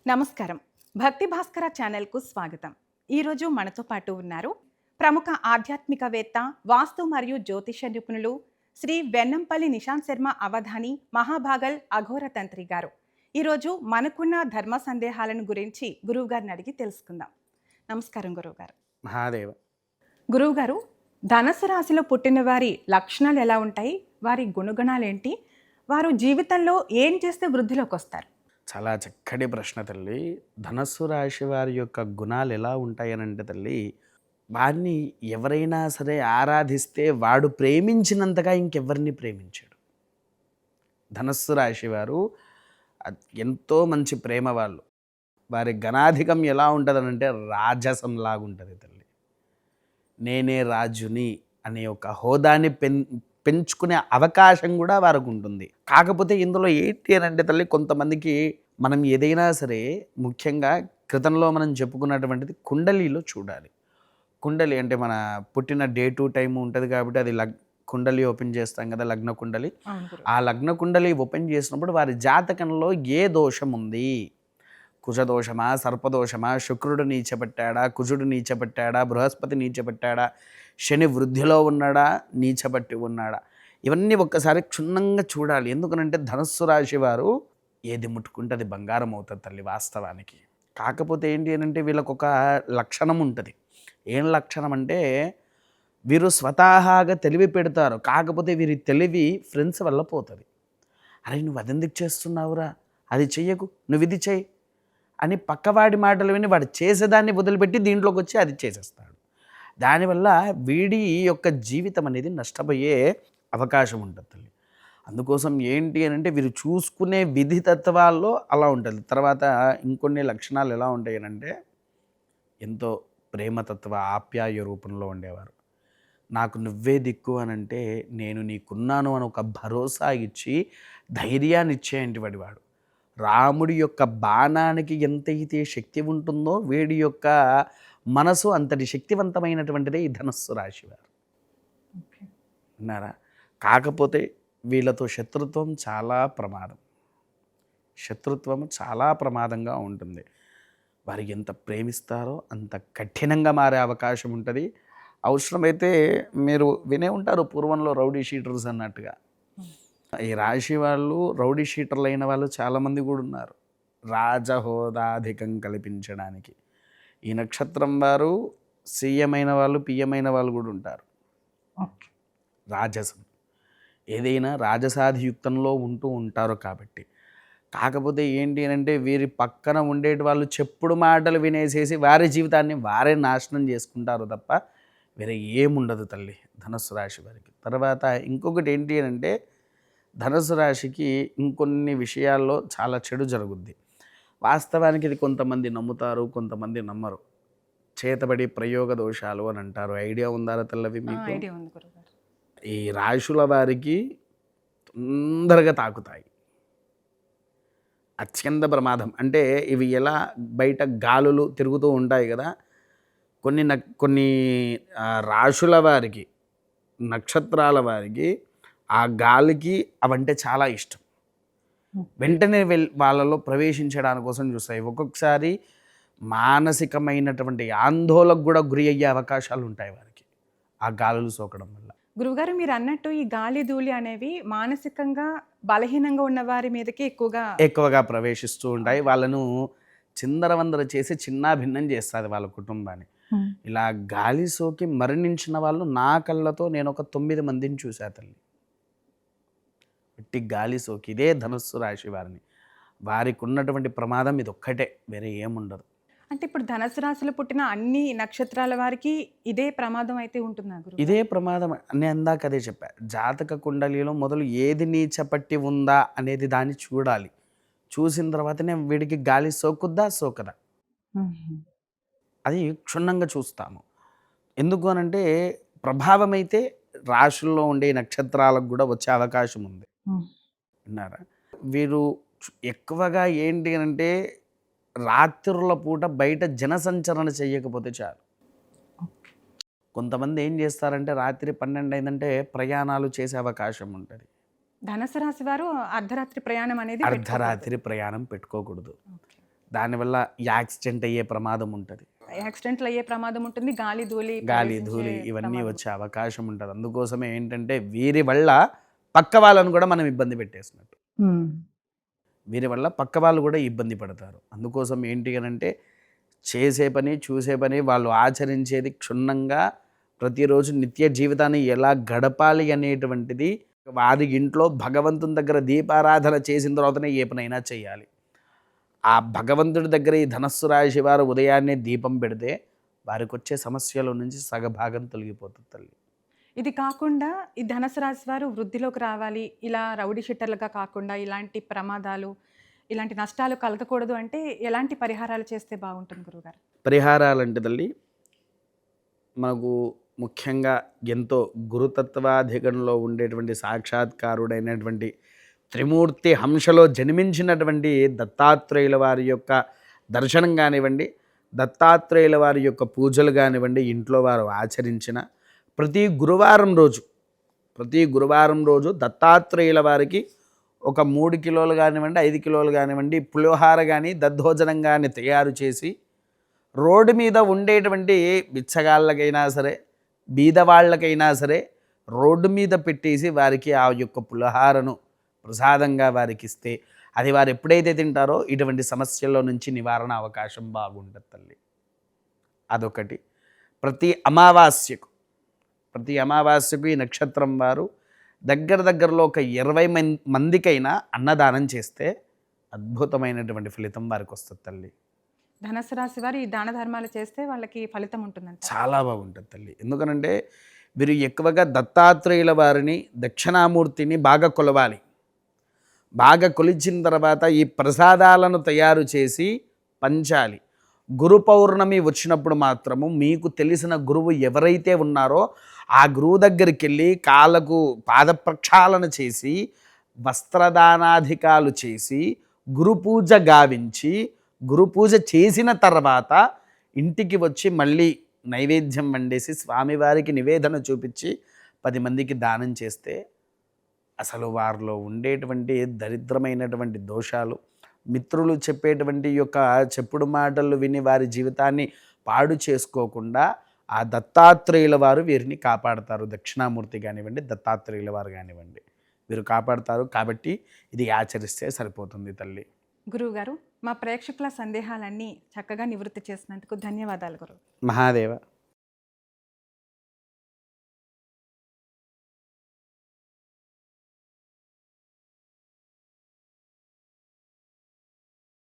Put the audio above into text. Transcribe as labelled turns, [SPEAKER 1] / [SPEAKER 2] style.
[SPEAKER 1] నమస్కారం. భక్తి భాస్కర ఛానల్కు స్వాగతం. ఈరోజు మనతో పాటు ఉన్నారు ప్రముఖ ఆధ్యాత్మికవేత్త, వాస్తు మరియు జ్యోతిష నిపుణులు శ్రీ వెన్నంపల్లి నిశాంత్ శర్మ అవధాని మహాభాగల్ అఘోర తంత్రి గారు. ఈరోజు మనకున్న ధర్మ సందేహాలను గురించి గురువుగారిని అడిగి తెలుసుకుందాం. నమస్కారం గురువుగారు.
[SPEAKER 2] మహాదేవ.
[SPEAKER 1] గురువుగారు, ధనస్సు రాశిలో పుట్టిన వారి లక్షణాలు ఎలా ఉంటాయి? వారి గుణగణాలు ఏంటి? వారు జీవితంలో ఏం చేస్తే వృద్ధిలోకి వస్తారు?
[SPEAKER 2] చాలా చక్కటి ప్రశ్న తల్లి. ధనస్సు రాశి వారి యొక్క గుణాలు ఎలా ఉంటాయనంటే తల్లి, వారిని ఎవరైనా సరే ఆరాధిస్తే వాడు ప్రేమించినంతగా ఇంకెవరిని ప్రేమించాడు. ధనస్సు రాశి వారు ఎంతో మంచి ప్రేమ వాళ్ళు. వారి గణాధికం ఎలా ఉంటుందనంటే రాజసంలాగుంటుంది తల్లి. నేనే రాజుని అనే ఒక హోదాని పెంచుకునే అవకాశం కూడా వారికి ఉంటుంది. కాకపోతే ఇందులో ఏంటి అని అంటే తల్లి, కొంతమందికి మనం ఏదైనా సరే ముఖ్యంగా క్రితంలో మనం చెప్పుకున్నటువంటిది కుండలిలో చూడాలి. కుండలి అంటే మన పుట్టిన డే టు టైం ఉంటుంది కాబట్టి అది కుండలి ఓపెన్ చేస్తాం కదా, లగ్న కుండలి. ఆ లగ్న కుండలి ఓపెన్ చేసినప్పుడు వారి జాతకంలో ఏ దోషం ఉంది, కుజదోషమా, సర్పదోషమా, శుక్రుడు నీచబట్టాడా, కుజుడు నీచబట్టాడా, బృహస్పతి నీచబట్టాడా, శని వృద్ధిలో ఉన్నాడా, నీచబట్టి ఉన్నాడా, ఇవన్నీ ఒక్కసారి క్షుణ్ణంగా చూడాలి. ఎందుకనంటే ధనస్సు రాశి వారు ఏది ముట్టుకుంటే అది బంగారం అవుతుంది తల్లి వాస్తవానికి. కాకపోతే ఏంటి అని అంటే వీళ్ళకు ఒక లక్షణం ఉంటుంది. ఏం లక్షణం అంటే వీరు స్వతహాగా తెలివి పెడతారు. కాకపోతే వీరి తెలివి ఫ్రెండ్స్ వల్ల పోతుంది. అరే నువ్వు అదెందుకు చేస్తున్నావురా, అది చెయ్యకు, నువ్వు ఇది చెయ్యి అని పక్కవాడి మాటలు విని వాడు చేసేదాన్ని వదిలిపెట్టి దీంట్లోకి వచ్చి అది చేసేస్తాడు. దానివల్ల వీడి యొక్క జీవితం అనేది నష్టపోయే అవకాశం ఉంటుంది తల్లి. అందుకోసం ఏంటి అని అంటే వీరు చూసుకునే విధి తత్వాల్లో అలా ఉంటుంది. తర్వాత ఇంకొన్ని లక్షణాలు ఎలా ఉంటాయి అంటే ఎంతో ప్రేమతత్వ ఆప్యాయ రూపంలో ఉండేవారు. నాకు నువ్వే దిక్కు అనంటే నేను నీకున్నాను అని ఒక భరోసా ఇచ్చి ధైర్యాన్ని ఇచ్చేయంటి వాడు. రాముడి యొక్క బాణానికి ఎంతైతే శక్తి ఉంటుందో వీడి యొక్క మనసు అంతటి శక్తివంతమైనటువంటిదే ఈ ధనస్సు రాశివారు. విన్నారా? కాకపోతే వీళ్ళతో శత్రుత్వం చాలా ప్రమాదం. శత్రుత్వం చాలా ప్రమాదంగా ఉంటుంది. వారికి ఎంత ప్రేమిస్తారో అంత కఠినంగా మారే అవకాశం ఉంటుంది. అవసరమైతే మీరు వినే ఉంటారు పూర్వంలో రౌడీ షీటర్స్ అన్నట్టుగా. ఈ రాశి వాళ్ళు రౌడీ షీటర్లు అయిన వాళ్ళు చాలామంది కూడా ఉన్నారు, రాజహోదాధికం కల్పించడానికి. ఈ నక్షత్రం వారు సీఎం అయిన వాళ్ళు, పిఎం అయిన వాళ్ళు కూడా ఉంటారు. రాజసం ఏదైనా రాజసాధియుక్తంలో ఉంటూ ఉంటారు కాబట్టి. కాకపోతే ఏంటి అని అంటే వీరి పక్కన ఉండేటి వాళ్ళు చెప్పుడు మాటలు వినేసేసి వారి జీవితాన్ని వారే నాశనం చేసుకుంటారు తప్ప వేరే ఏముండదు తల్లి ధనుస్సు రాశి వారికి. తర్వాత ఇంకొకటి ఏంటి అని అంటే ధనుసు రాశికి ఇంకొన్ని విషయాల్లో చాలా చెడు జరుగుద్ది. వాస్తవానికి ఇది కొంతమంది నమ్ముతారు, కొంతమంది నమ్మరు. చేతబడి ప్రయోగ దోషాలు అని అంటారు. ఐడియా ఉందా తల్లవి మీకు? ఈ రాశుల వారికి తొందరగా తాకుతాయి. అత్యంత ప్రమాదం. అంటే ఇవి ఎలా బయట గాలులు తిరుగుతూ ఉంటాయి కదా, కొన్ని రాశుల వారికి, నక్షత్రాల వారికి ఆ గాలికి అవంటే చాలా ఇష్టం. వెంటనే వాళ్ళలో ప్రవేశించడానికి కోసం చూస్తాయి. ఒక్కొక్కసారి మానసికమైనటువంటి ఆందోళనకు కూడా గురి అయ్యే అవకాశాలు ఉంటాయి వారికి ఆ గాలులు సోకడం వల్ల.
[SPEAKER 1] గురువుగారు, మీరు అన్నట్టు ఈ గాలి ధూళి అనేవి మానసికంగా బలహీనంగా ఉన్న వారి మీదకి ఎక్కువగా ప్రవేశిస్తూ ఉంటాయి. వాళ్ళను చిందరవందర చేసి చిన్నాభిన్నం చేస్తుంది వాళ్ళ కుటుంబాన్ని. ఇలా గాలి సోకి మరణించిన వాళ్ళు నా కళ్ళతో నేను ఒక 9 మందిని చూసా తల్లి. ఇట్టి గాలి సోకి ఇదే ధనుస్సు రాశి వారిని. వారికి ఉన్నటువంటి ప్రమాదం ఇది ఒక్కటే, వేరే ఏముండదు. అంటే ఇప్పుడు ధనుసు రాశిలో పుట్టిన అన్ని నక్షత్రాల వారికి ఇదే ప్రమాదం అయితే ఉంటుందా గురు?
[SPEAKER 2] ఇదే ప్రమాదం. నేను అందాక అదే చెప్పా, జాతక కుండలిలో మొదలు ఏది నీచపట్టి ఉందా అనేది దాన్ని చూడాలి. చూసిన తర్వాతనే వీడికి గాలి సోకుద్దా సోకదా అది క్షుణ్ణంగా చూస్తాము. ఎందుకు అనంటే ప్రభావం అయితే రాశుల్లో ఉండే నక్షత్రాలకు కూడా వచ్చే అవకాశం ఉంది. విన్నారా? వీరు ఎక్కువగా ఏంటి అంటే రాత్రుల పూట బయట జనసంచరణ చేయకపోతే చాలు. కొంతమంది ఏం చేస్తారంటే రాత్రి 12 అయిందంటే ప్రయాణాలు చేసే అవకాశం ఉంటుంది.
[SPEAKER 1] ధనుసు రాశి వారు అర్ధరాత్రి ప్రయాణం అనేది
[SPEAKER 2] అర్ధరాత్రి ప్రయాణం పెట్టుకోకూడదు. దానివల్ల యాక్సిడెంట్ అయ్యే ప్రమాదం ఉంటుంది,
[SPEAKER 1] యాక్సిడెంట్లు అయ్యే ప్రమాదం ఉంటుంది, గాలి ధూళి
[SPEAKER 2] గాలి
[SPEAKER 1] ప్రవేశించే
[SPEAKER 2] ధూళి ఇవన్నీ
[SPEAKER 1] ప్రమాదం.
[SPEAKER 2] వచ్చే అవకాశం ఉంటుంది. అందుకోసమే ఏంటంటే వీరి వల్ల పక్క వాళ్ళను కూడా మనం ఇబ్బంది పెట్టేసినట్టు, వీరి వల్ల పక్క వాళ్ళు కూడా ఇబ్బంది పడతారు. అందుకోసం ఏంటి అని అంటే చేసే పని చూసే పని వాళ్ళు ఆచరించేది క్షుణ్ణంగా ప్రతిరోజు నిత్య జీవితాన్ని ఎలా గడపాలి అనేటువంటిది వారి ఇంట్లో భగవంతుని దగ్గర దీపారాధన చేసిన తర్వాతనే ఏ పనైనా చేయాలి. ఆ భగవంతుడి దగ్గర ఈ ధనస్సు రాశి వారు ఉదయాన్నే దీపం పెడితే వారికి వచ్చే సమస్యల నుంచి సగభాగం తొలగిపోతుంది తల్లి.
[SPEAKER 1] ఇది కాకుండా ఈ ధనుసు రాశి వారు వృద్ధిలోకి రావాలి, ఇలా రౌడీ షీటర్లుగా కాకుండా ఇలాంటి ప్రమాదాలు ఇలాంటి నష్టాలు కలగకూడదు అంటే ఎలాంటి పరిహారాలు చేస్తే బాగుంటుంది గురువుగారు?
[SPEAKER 2] పరిహారాలంటే తల్లి మనకు ముఖ్యంగా ఎంతో గురుతత్వాధికంలో ఉండేటువంటి సాక్షాత్కారుడైనటువంటి త్రిమూర్తి హంసలో జన్మించినటువంటి దత్తాత్రేయుల వారి యొక్క దర్శనం కానివ్వండి, దత్తాత్రేయుల వారి యొక్క పూజలు కానివ్వండి, ఇంట్లో వారు ఆచరించిన ప్రతి గురువారం రోజు దత్తాత్రేయుల వారికి ఒక 3 కిలోలు కానివ్వండి, 5 కిలోలు కానివ్వండి పులిహోర కానీ దద్దోజనం కానీ తయారు చేసి రోడ్డు మీద ఉండేటువంటి బిచ్చగాళ్ళకైనా సరే బీదవాళ్ళకైనా సరే రోడ్డు మీద పెట్టేసి వారికి ఆ యొక్క పులిహోరను ప్రసాదంగా వారికి ఇస్తే అది వారు ఎప్పుడైతే తింటారో ఇటువంటి సమస్యల్లో నుంచి నివారణ అవకాశం బాగుంటుంది తల్లి. అదొకటి. ప్రతి అమావాస్యకు ఈ నక్షత్రం వారు దగ్గరలో ఒక 20 మందికైనా అన్నదానం చేస్తే అద్భుతమైనటువంటి ఫలితం వారికి వస్తుంది తల్లి.
[SPEAKER 1] ధనుసు రాశి వారు ఈ దాన ధర్మాలు చేస్తే వాళ్ళకి ఫలితం ఉంటుందంట.
[SPEAKER 2] చాలా బాగుంటుంది తల్లి. ఎందుకనంటే వీరు ఎక్కువగా దత్తాత్రేయుల వారిని దక్షిణామూర్తిని బాగా కొలవాలి. బాగా కొలిచిన తర్వాత ఈ ప్రసాదాలను తయారు చేసి పంచాలి. గురు పౌర్ణమి వచ్చినప్పుడు మాత్రము మీకు తెలిసిన గురువు ఎవరైతే ఉన్నారో ఆ గురువు దగ్గరికి వెళ్ళి కాళ్ళకు పాదప్రక్షాళన చేసి వస్త్రదానాధికాలు చేసి గురు పూజ గావించి గురు పూజ చేసిన తర్వాత ఇంటికి వచ్చి మళ్ళీ నైవేద్యం వండేసి స్వామివారికి నివేదన చూపించి 10 మందికి దానం చేస్తే అసలు వారిలో ఉండేటువంటి దరిద్రమైనటువంటి దోషాలు, మిత్రులు చెప్పేటువంటి యొక్క చెప్పుడు మాటలు విని వారి జీవితాన్ని పాడు చేసుకోకుండా ఆ దత్తాత్రేయుల వారు వీరిని కాపాడతారు. దక్షిణామూర్తి కానివ్వండి, దత్తాత్రేయుల వారు కానివ్వండి, వీరు కాపాడతారు. కాబట్టి ఇది ఆచరిస్తే సరిపోతుంది తల్లి.
[SPEAKER 1] గురువుగారు, మా ప్రేక్షకుల సందేహాలన్నీ చక్కగా నివృత్తి చేసినందుకు ధన్యవాదాలు గురువు.
[SPEAKER 2] మహాదేవ.